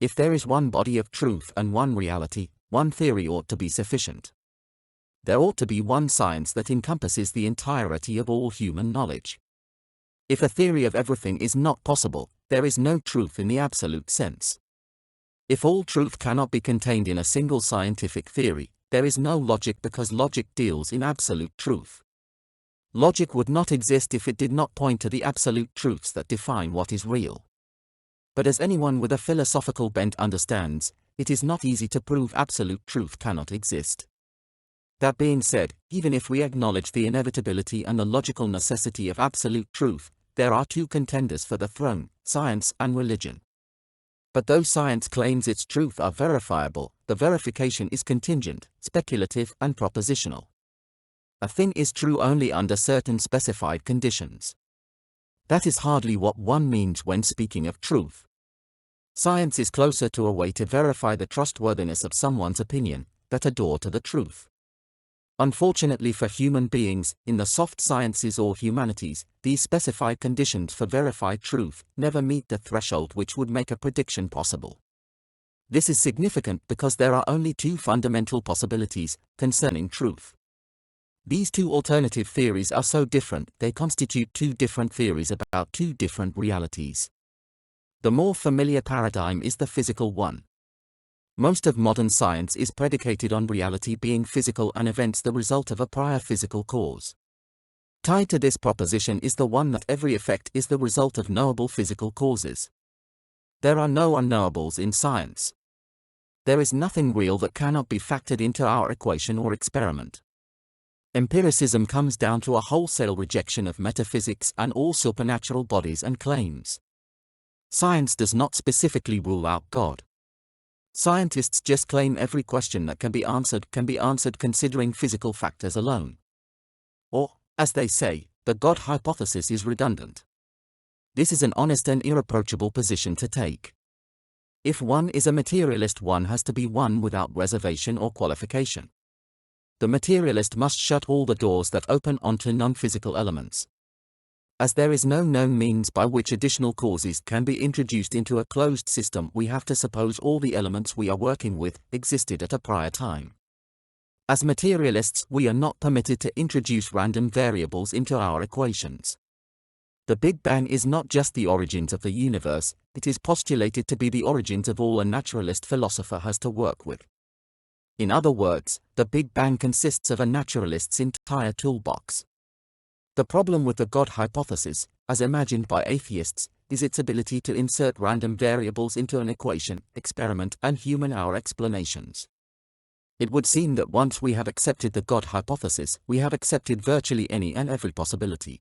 If there is one body of truth and one reality, one theory ought to be sufficient. There ought to be one science that encompasses the entirety of all human knowledge. If a theory of everything is not possible, there is no truth in the absolute sense. If all truth cannot be contained in a single scientific theory, there is no logic because logic deals in absolute truth. Logic would not exist if it did not point to the absolute truths that define what is real. But as anyone with a philosophical bent understands, it is not easy to prove absolute truth cannot exist. That being said, even if we acknowledge the inevitability and the logical necessity of absolute truth, there are two contenders for the throne, science and religion. But though science claims its truth are verifiable, the verification is contingent, speculative and propositional. A thing is true only under certain specified conditions. That is hardly what one means when speaking of truth. Science is closer to a way to verify the trustworthiness of someone's opinion, than a door to the truth. Unfortunately for human beings, in the soft sciences or humanities, these specified conditions for verified truth never meet the threshold which would make a prediction possible. This is significant because there are only two fundamental possibilities concerning truth. These two alternative theories are so different they constitute two different theories about two different realities. The more familiar paradigm is the physical one. Most of modern science is predicated on reality being physical and events the result of a prior physical cause. Tied to this proposition is the one that every effect is the result of knowable physical causes. There are no unknowables in science. There is nothing real that cannot be factored into our equation or experiment. Empiricism comes down to a wholesale rejection of metaphysics and all supernatural bodies and claims. Science does not specifically rule out God. Scientists just claim every question that can be answered considering physical factors alone. Or, as they say, the God hypothesis is redundant. This is an honest and irreproachable position to take. If one is a materialist, one has to be one without reservation or qualification. The materialist must shut all the doors that open onto non-physical elements. As there is no known means by which additional causes can be introduced into a closed system, we have to suppose all the elements we are working with existed at a prior time. As materialists, we are not permitted to introduce random variables into our equations. The Big Bang is not just the origins of the universe, it is postulated to be the origins of all a naturalist philosopher has to work with. In other words, the Big Bang consists of a naturalist's entire toolbox. The problem with the God hypothesis, as imagined by atheists, is its ability to insert random variables into an equation, experiment, and human-hour explanations. It would seem that once we have accepted the God hypothesis, we have accepted virtually any and every possibility.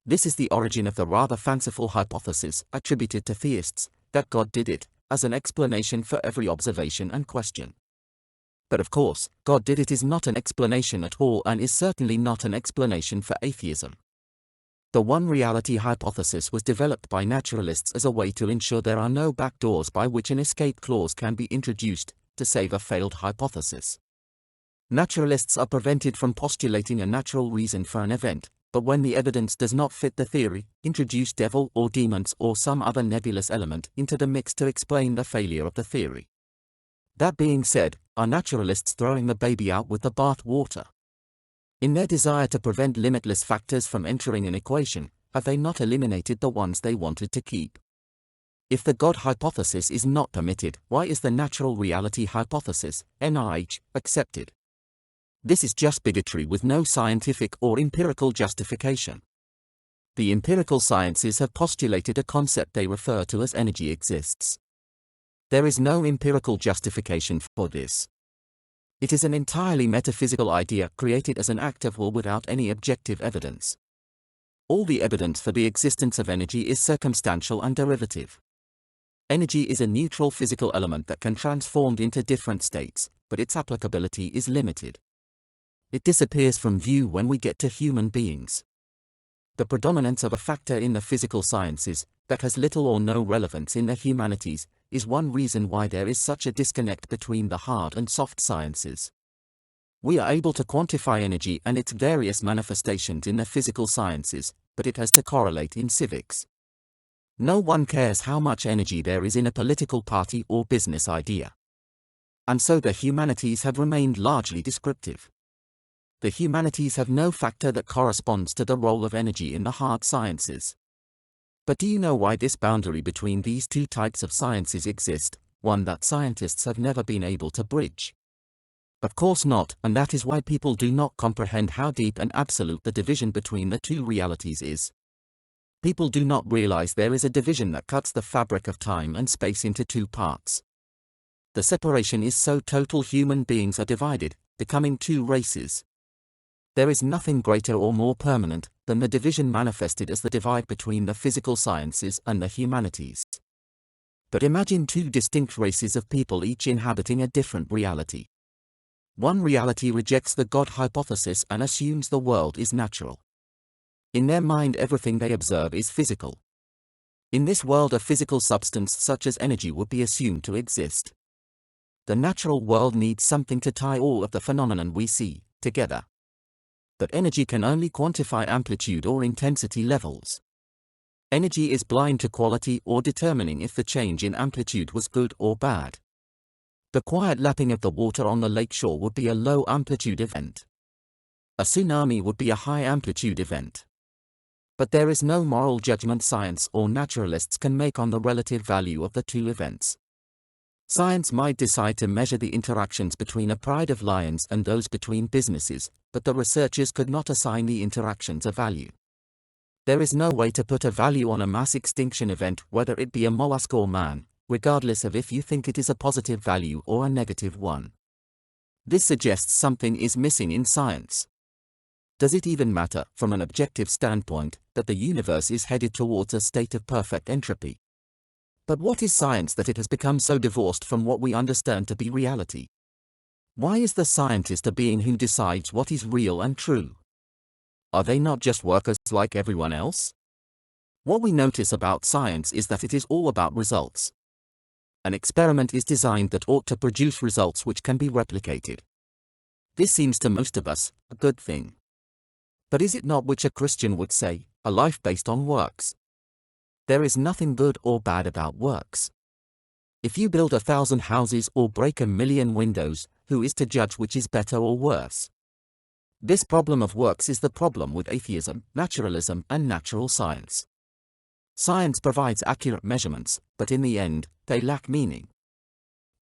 This is the origin of the rather fanciful hypothesis, attributed to theists, that God did it, as an explanation for every observation and question. But of course, God did it is not an explanation at all and is certainly not an explanation for atheism. The one reality hypothesis was developed by naturalists as a way to ensure there are no back doors by which an escape clause can be introduced, to save a failed hypothesis. Naturalists are prevented from postulating a natural reason for an event, but when the evidence does not fit the theory, introduce devil or demons or some other nebulous element into the mix to explain the failure of the theory. That being said, are naturalists throwing the baby out with the bath water? In their desire to prevent limitless factors from entering an equation, have they not eliminated the ones they wanted to keep? If the God hypothesis is not permitted, why is the natural reality hypothesis, NRH, accepted? This is just bigotry with no scientific or empirical justification. The empirical sciences have postulated a concept they refer to as energy exists. There is no empirical justification for this. It is an entirely metaphysical idea created as an act of will without any objective evidence. All the evidence for the existence of energy is circumstantial and derivative. Energy is a neutral physical element that can transform into different states, but its applicability is limited. It disappears from view when we get to human beings. The predominance of a factor in the physical sciences, that has little or no relevance in the humanities, is one reason why there is such a disconnect between the hard and soft sciences. We are able to quantify energy and its various manifestations in the physical sciences, but it has to correlate in civics. No one cares how much energy there is in a political party or business idea. And so the humanities have remained largely descriptive. The humanities have no factor that corresponds to the role of energy in the hard sciences. But do you know why this boundary between these two types of sciences exists, one that scientists have never been able to bridge? Of course not, and that is why people do not comprehend how deep and absolute the division between the two realities is. People do not realize there is a division that cuts the fabric of time and space into two parts. The separation is so total human beings are divided, becoming two races. There is nothing greater or more permanent than the division manifested as the divide between the physical sciences and the humanities. But imagine two distinct races of people each inhabiting a different reality. One reality rejects the God hypothesis and assumes the world is natural. In their mind, everything they observe is physical. In this world, a physical substance such as energy would be assumed to exist. The natural world needs something to tie all of the phenomenon we see together. But energy can only quantify amplitude or intensity levels. Energy is blind to quality or determining if the change in amplitude was good or bad. The quiet lapping of the water on the lakeshore would be a low amplitude event. A tsunami would be a high amplitude event. But there is no moral judgment science or naturalists can make on the relative value of the two events. Science might decide to measure the interactions between a pride of lions and those between businesses, but the researchers could not assign the interactions a value. There is no way to put a value on a mass extinction event, whether it be a mollusk or man, regardless of if you think it is a positive value or a negative one. This suggests something is missing in science. Does it even matter, from an objective standpoint, that the universe is headed towards a state of perfect entropy? But what is science that it has become so divorced from what we understand to be reality? Why is the scientist a being who decides what is real and true? Are they not just workers like everyone else? What we notice about science is that it is all about results. An experiment is designed that ought to produce results which can be replicated. This seems to most of us a good thing. But is it not, which a Christian would say, a life based on works? There is nothing good or bad about works. If you build 1,000 houses or break 1,000,000 windows, who is to judge which is better or worse? This problem of works is the problem with atheism, naturalism, and natural science. Science provides accurate measurements, but in the end, they lack meaning.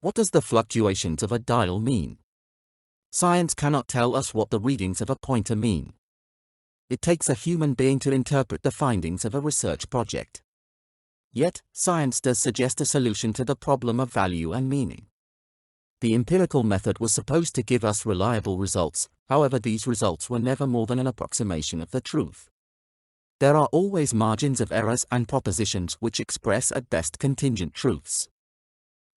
What does the fluctuations of a dial mean? Science cannot tell us what the readings of a pointer mean. It takes a human being to interpret the findings of a research project. Yet, science does suggest a solution to the problem of value and meaning. The empirical method was supposed to give us reliable results, however these results were never more than an approximation of the truth. There are always margins of errors and propositions which express at best contingent truths.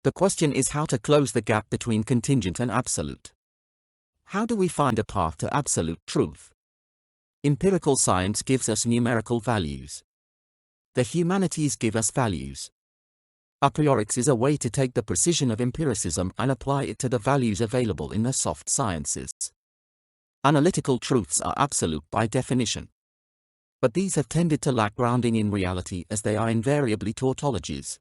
The question is how to close the gap between contingent and absolute. How do we find a path to absolute truth? Empirical science gives us numerical values. The humanities give us values. Apriorics is a way to take the precision of empiricism and apply it to the values available in the soft sciences. Analytical truths are absolute by definition. But these have tended to lack grounding in reality, as they are invariably tautologies.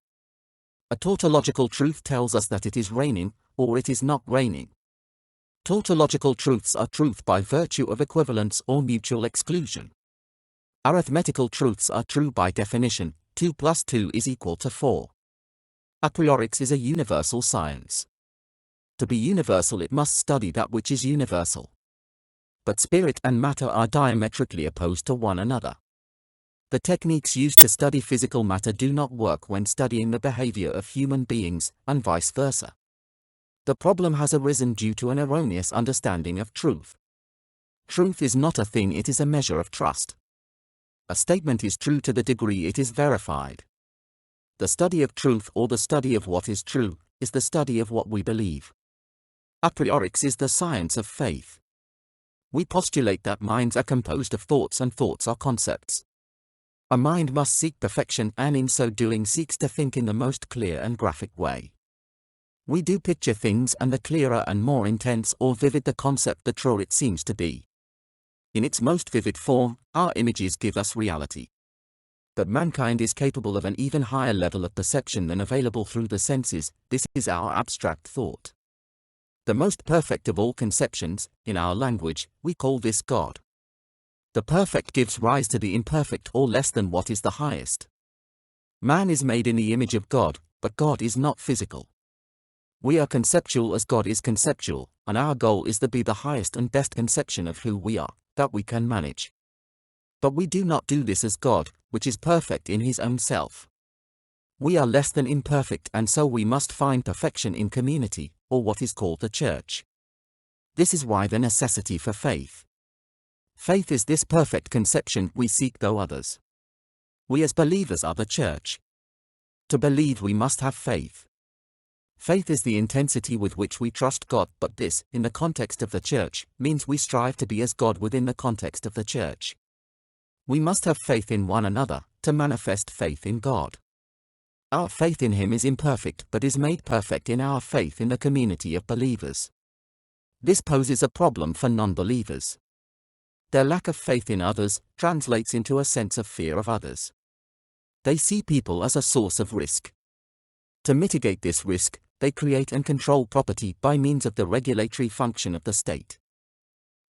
A tautological truth tells us that it is raining, or it is not raining. Tautological truths are truth by virtue of equivalence or mutual exclusion. Arithmetical truths are true by definition, 2 plus 2 is equal to 4. Apriorics is a universal science. To be universal, it must study that which is universal. But spirit and matter are diametrically opposed to one another. The techniques used to study physical matter do not work when studying the behavior of human beings, and vice versa. The problem has arisen due to an erroneous understanding of truth. Truth is not a thing, it is a measure of trust. A statement is true to the degree it is verified. The study of truth, or the study of what is true, is the study of what we believe. Apriorics is the science of faith. We postulate that minds are composed of thoughts and thoughts are concepts. A mind must seek perfection, and in so doing seeks to think in the most clear and graphic way. We do picture things, and the clearer and more intense or vivid the concept, the truer it seems to be. In its most vivid form, our images give us reality. But mankind is capable of an even higher level of perception than available through the senses. This is our abstract thought. The most perfect of all conceptions, in our language, we call this God. The perfect gives rise to the imperfect or less than what is the highest. Man is made in the image of God, but God is not physical. We are conceptual as God is conceptual, and our goal is to be the highest and best conception of who we are, that we can manage. But we do not do this as God, which is perfect in his own self. We are less than imperfect, and so we must find perfection in community, or what is called the church. This is why the necessity for faith. Faith is this perfect conception we seek through others. We as believers are the church. To believe we must have faith. Faith is the intensity with which we trust God, but this, in the context of the church, means we strive to be as God within the context of the church. We must have faith in one another, to manifest faith in God. Our faith in him is imperfect but is made perfect in our faith in the community of believers. This poses a problem for non-believers. Their lack of faith in others translates into a sense of fear of others. They see people as a source of risk. To mitigate this risk, they create and control property by means of the regulatory function of the state.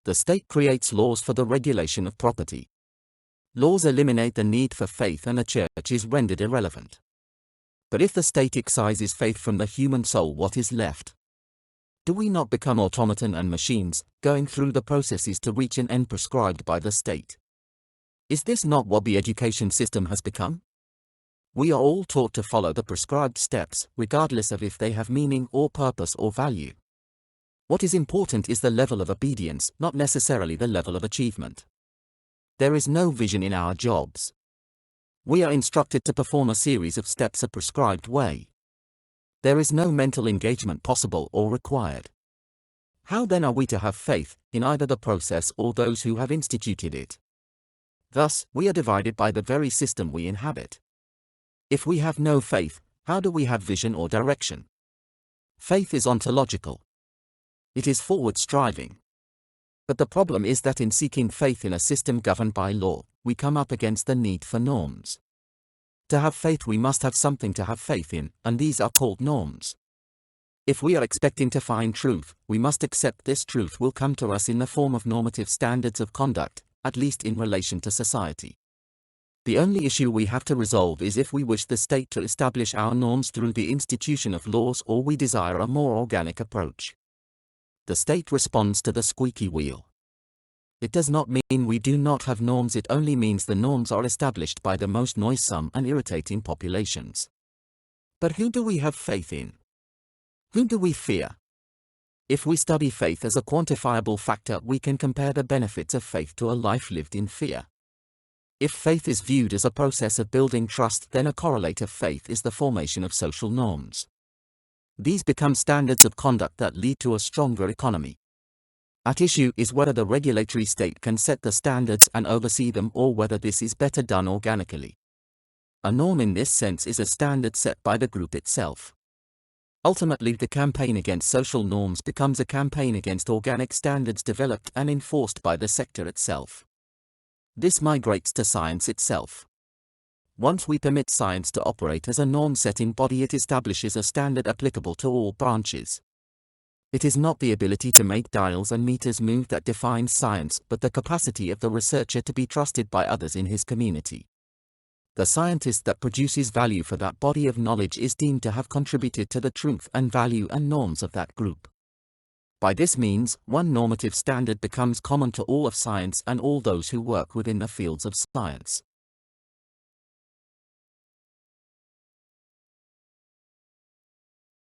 The state creates laws for the regulation of property. Laws eliminate the need for faith and the church is rendered irrelevant. But if the state excises faith from the human soul, what is left? Do we not become automaton and machines, going through the processes to reach an end prescribed by the state? Is this not what the education system has become? We are all taught to follow the prescribed steps, regardless of if they have meaning or purpose or value. What is important is the level of obedience, not necessarily the level of achievement. There is no vision in our jobs. We are instructed to perform a series of steps a prescribed way. There is no mental engagement possible or required. How then are we to have faith, in either the process or those who have instituted it? Thus, we are divided by the very system we inhabit. If we have no faith, how do we have vision or direction? Faith is ontological. It is forward-striving. But the problem is that in seeking faith in a system governed by law, we come up against the need for norms. To have faith we must have something to have faith in, and these are called norms. If we are expecting to find truth, we must accept this truth will come to us in the form of normative standards of conduct, at least in relation to society. The only issue we have to resolve is if we wish the state to establish our norms through the institution of laws or we desire a more organic approach. The state responds to the squeaky wheel. It does not mean we do not have norms, it only means the norms are established by the most noisome and irritating populations. But who do we have faith in? Whom do we fear? If we study faith as a quantifiable factor, we can compare the benefits of faith to a life lived in fear. If faith is viewed as a process of building trust, then a correlate of faith is the formation of social norms. These become standards of conduct that lead to a stronger economy. At issue is whether the regulatory state can set the standards and oversee them, or whether this is better done organically. A norm in this sense is a standard set by the group itself. Ultimately, the campaign against social norms becomes a campaign against organic standards developed and enforced by the sector itself. This migrates to science itself. Once we permit science to operate as a norm-setting body, it establishes a standard applicable to all branches. It is not the ability to make dials and meters move that defines science, but the capacity of the researcher to be trusted by others in his community. The scientist that produces value for that body of knowledge is deemed to have contributed to the truth and value and norms of that group. By this means, one normative standard becomes common to all of science and all those who work within the fields of science.